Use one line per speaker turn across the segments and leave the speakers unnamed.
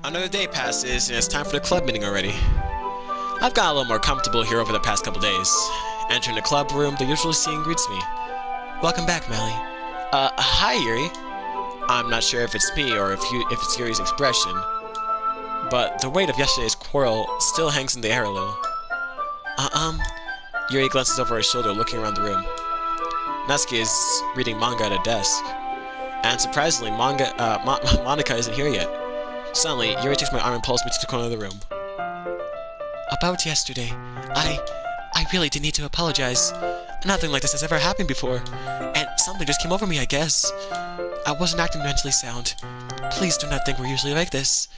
Another day passes, and it's time for the club meeting already. I've gotten a little more comfortable here over the past couple days. Entering the club room, the usual scene greets me. Welcome back, Mally. Hi, Yuri. I'm not sure if it's me or if it's Yuri's expression, but the weight of yesterday's quarrel still hangs in the air a little. Yuri glances over her shoulder, looking around the room. Natsuki is reading manga at a desk, and surprisingly, Monica isn't here yet. Suddenly, Yuri takes my arm and pulls me to the corner of the room. About yesterday, I really did need to apologize. Nothing like this has ever happened before, and something just came over me, I guess. I wasn't acting mentally sound. Please do not think we're usually like this.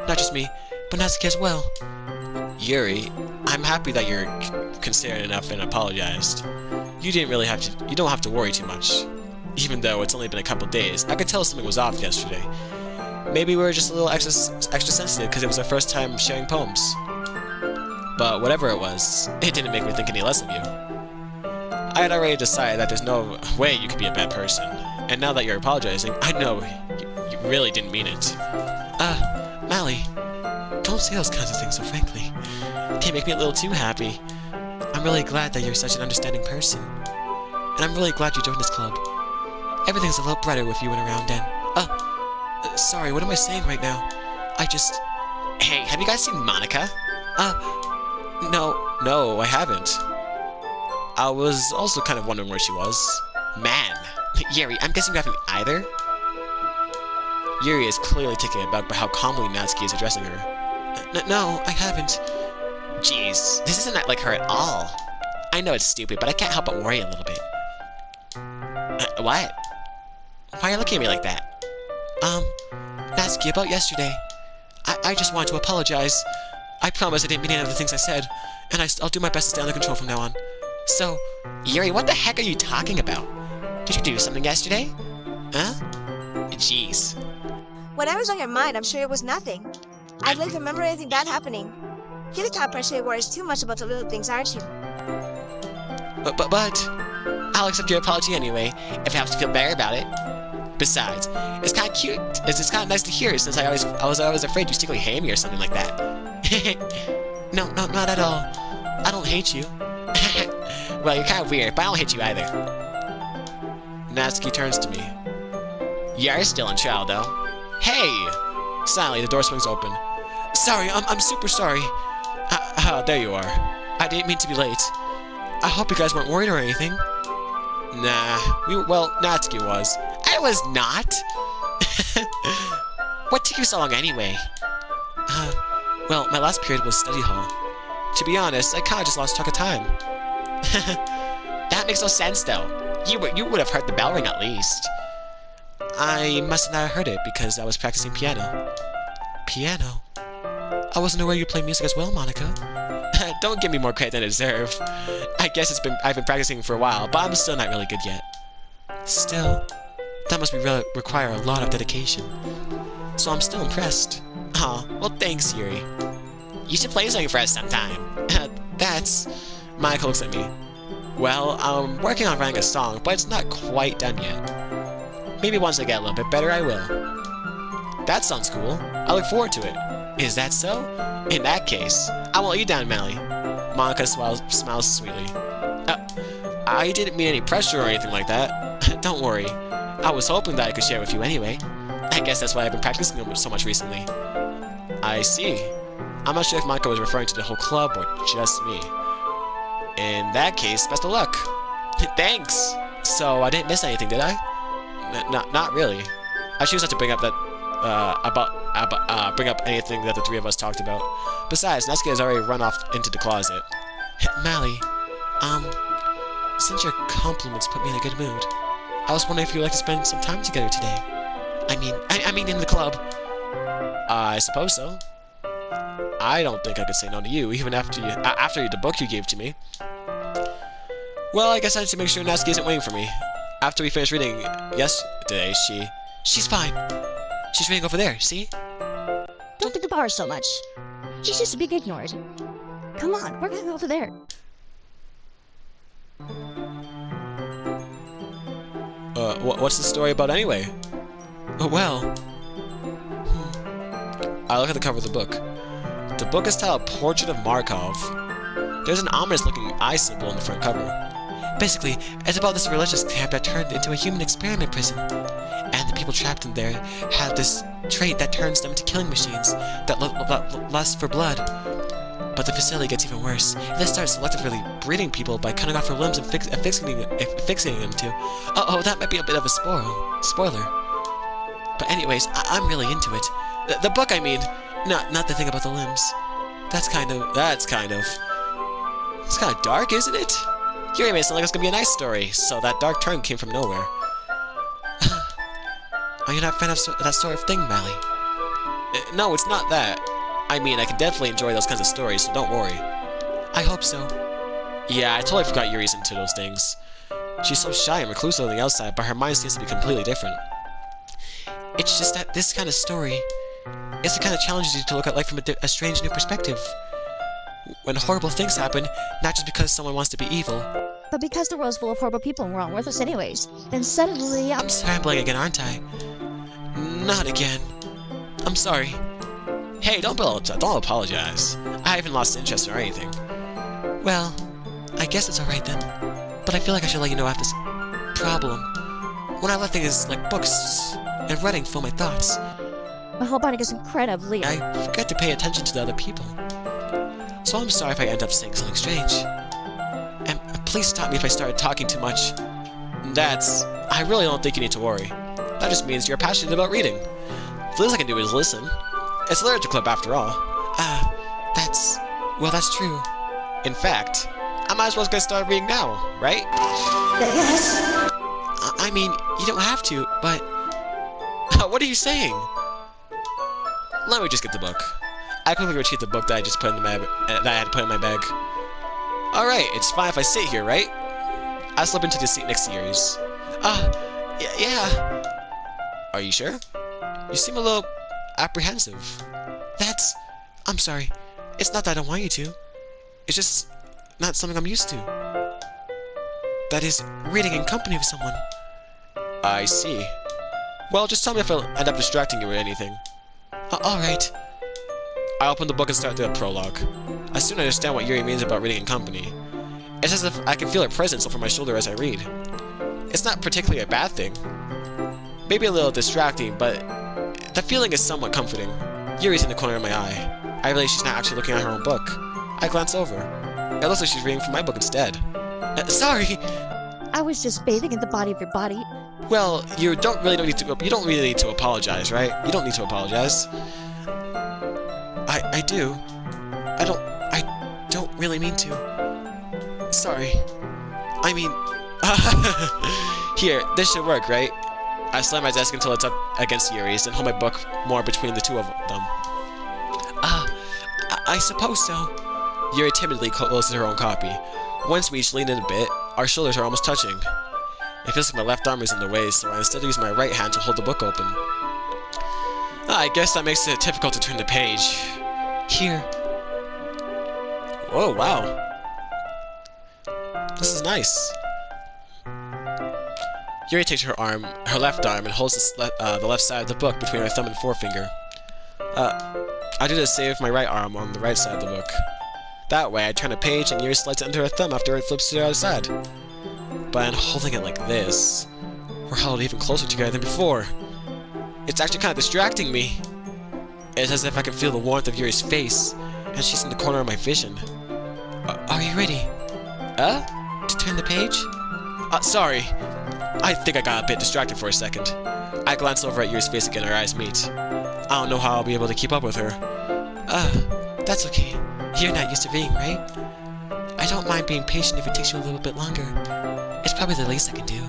Not just me, but Natsuki as well. Yuri, I'm happy that you're considerate enough and apologized. You don't have to worry too much. Even though it's only been a couple days, I could tell something was off yesterday. Maybe we were just a little extra sensitive because it was our first time sharing poems. But whatever it was, it didn't make me think any less of you. I had already decided that there's no way you could be a bad person, and now that you're apologizing, I know you really didn't mean it. Mally, don't say those kinds of things so frankly. They make me a little too happy. I'm really glad that you're such an understanding person. And I'm really glad you joined this club. Everything's a little brighter with you and around, and... sorry, what am I saying right now? Hey, have you guys seen Monica? No, I haven't. I was also kind of wondering where she was. Man, Yuri, I'm guessing you haven't either? Yuri is clearly taken aback by how calmly Natsuki is addressing her. No, I haven't. Jeez, this isn't like her at all. I know it's stupid, but I can't help but worry a little bit. What? Why are you looking at me like that? Natsuki, about yesterday. I just wanted to apologize. I promise I didn't mean any of the things I said, and I'll do my best to stay under control from now on. So, Yuri, what the heck are you talking about? Did you do something yesterday? Huh? Jeez.
When I was on your mind, I'm sure it was nothing. I don't remember anything bad happening. You're the type of person who worries too much about the little things, aren't you?
But... I'll accept your apology anyway, if it helps you feel better about it. Besides, it's kind of cute. It's kind of nice to hear, since I was always afraid you'd secretly hate me or something like that. No, not at all. I don't hate you. Well, you're kind of weird, but I don't hate you either. Natsuki turns to me. You're still in trial, though. Hey! Suddenly, the door swings open. Sorry, I'm super sorry. There you are. I didn't mean to be late. I hope you guys weren't worried or anything. Nah, Natsuki was. I was not! What took you so long anyway? Well, my last period was study hall. To be honest, I kinda just lost track of time. That makes no sense, though. You would have heard the bell ring at least. I must not have heard it because I was practicing piano. Piano? I wasn't aware you played music as well, Monica. Don't give me more credit than I deserve. I guess I've been practicing for a while, but I'm still not really good yet. Still, that must require a lot of dedication. So I'm still impressed. Aw, well thanks, Yuri. You should play something for us sometime. Monica looks at me. Well, I'm working on writing a song, but it's not quite done yet. Maybe once I get a little bit better, I will. That sounds cool. I look forward to it. Is that so? In that case, I won't let you down, Mally. Monica smiles sweetly. I didn't mean any pressure or anything like that. Don't worry. I was hoping that I could share with you anyway. I guess that's why I've been practicing so much recently. I see. I'm not sure if Monica was referring to the whole club or just me. In that case, best of luck. Thanks. So I didn't miss anything, did I? Not really. I choose not to bring up that bring up anything that the three of us talked about. Besides, Natsuki has already run off into the closet. Mally, since your compliments put me in a good mood, I was wondering if you'd like to spend some time together today. I mean in the club. I suppose so. I don't think I could say no to you, even after the book you gave to me. Well, I guess I need to make sure Natsuki isn't waiting for me. After we finished reading yesterday, she's fine. She's reading over there, see?
Don't think about her so much. She's just being ignored. Come on, we're going over there.
What's the story about anyway? Well... I look at the cover of the book. The book is titled Portrait of Markov. There's an ominous-looking eye symbol on the front cover. Basically, it's about this religious camp that turned into a human experiment prison. And the people trapped in there have this trait that turns them into killing machines that lust for blood. But the facility gets even worse. They start selectively breeding people by cutting off their limbs and fixating them to. Oh, that might be a bit of a spoiler. But anyways, I'm really into it. The book, I mean. Not the thing about the limbs. It's kind of dark, isn't it? Yuri made it sound like it's gonna be a nice story, so that dark turn came from nowhere. Are you not a fan of that sort of thing, Mally? No, it's not that. I mean, I can definitely enjoy those kinds of stories, so don't worry. I hope so. Yeah, I totally forgot Yuri's into those things. She's so shy and reclusive on the outside, but her mind seems to be completely different. It's just that this kind of story is the kind of challenges you to look at life from a strange new perspective. When horrible things happen, not just because someone wants to be evil,
But because the world's full of horrible people and we're all worthless anyways, then suddenly
I'm scrambling again, aren't I? Not again. I'm sorry. Hey, don't apologize. I haven't lost interest or anything. Well, I guess it's alright then. But I feel like I should let you know I have this problem. When I let things like books and writing fill my thoughts,
my whole body gets incredibly...
I forget to pay attention to the other people. So I'm sorry if I end up saying something strange. And please stop me if I started talking too much. I really don't think you need to worry. That just means you're passionate about reading. The least I can do is listen. It's a literature club after all. That's true. In fact, I might as well get started reading now, right?
Yes?
I mean, you don't have to, but... What are you saying? Let me just get the book. I quickly retrieve the book that I just put in that I had to put in my bag. Alright, it's fine if I sit here, right? I slip into the seat next to Yuri's. Yeah. Are you sure? You seem a little apprehensive. I'm sorry. It's not that I don't want you to. It's just not something I'm used to. That is, reading in company with someone. I see. Well, just tell me if I'll end up distracting you or anything. Alright. I open the book and start the prologue. I soon understand what Yuri means about reading in company. It's as if I can feel her presence over my shoulder as I read. It's not particularly a bad thing. Maybe a little distracting, but the feeling is somewhat comforting. Yuri's in the corner of my eye. I realize she's not actually looking at her own book. I glance over. It looks like she's reading from my book instead. Sorry!
I was just bathing in the body of your body.
Well, you don't really need to apologize, right? You don't need to apologize. I do. I don't really mean to. Sorry. I mean... Here, this should work, right? I slam my desk until it's up against Yuri's and hold my book more between the two of them. I suppose so. Yuri timidly closes her own copy. Once we each lean in a bit, our shoulders are almost touching. It feels like my left arm is in the way, so I instead use my right hand to hold the book open. I guess that makes it difficult to turn the page. Here. Whoa, wow. This is nice. Yuri takes her left arm, and holds the left side of the book between her thumb and forefinger. I do the same with my right arm on the right side of the book. That way, I turn a page and Yuri slides it under her thumb after it flips to the other side. But in holding it like this, we're huddled even closer together than before. It's actually kind of distracting me. It's as if I can feel the warmth of Yuri's face, and she's in the corner of my vision. Are you ready? To turn the page? Sorry. I think I got a bit distracted for a second. I glance over at Yuri's face again, our eyes meet. I don't know how I'll be able to keep up with her. That's okay. You're not used to reading, right? I don't mind being patient if it takes you a little bit longer. It's probably the least I can do.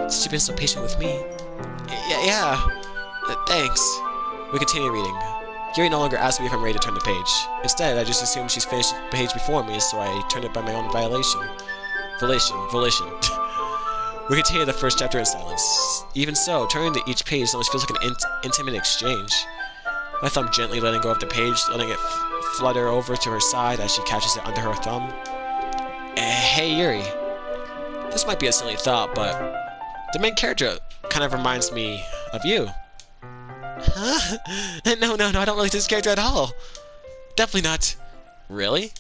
Since you've been so patient with me. Yeah. Thanks. We continue reading. Yuri no longer asks me if I'm ready to turn the page. Instead, I just assume she's finished the page before me, so I turn it by my own volition. We continue the first chapter in silence. Even so, turning to each page almost feels like an intimate exchange. My thumb gently letting go of the page, letting it flutter over to her side as she catches it under her thumb. Hey Yuri. This might be a silly thought, but the main character kind of reminds me of you. Huh? No, no, no, I don't really this character at all. Definitely not. Really?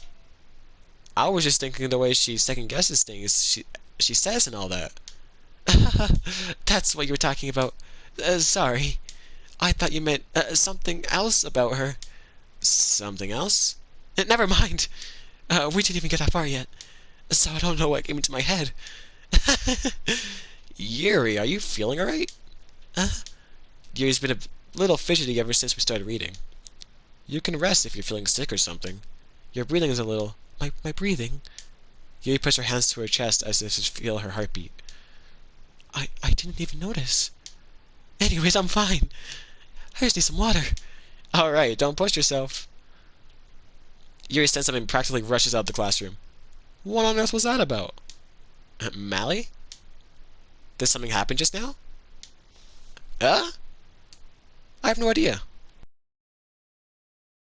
I was just thinking the way she second guesses things, she says and all that. That's what you were talking about. Sorry. I thought you meant something else about her. Something else? Never mind. We didn't even get that far yet. So I don't know what came into my head. Yuri, are you feeling alright? Yuri's been a little fidgety ever since we started reading. You can rest if you're feeling sick or something. Your breathing is a little... My breathing? Yuri puts her hands to her chest as if to feel her heartbeat. I didn't even notice. Anyways, I'm fine. I just need some water. Alright, don't push yourself. Yuri stands up and practically rushes out of the classroom. What on earth was that about? Mally? Did something happen just now? I have no idea.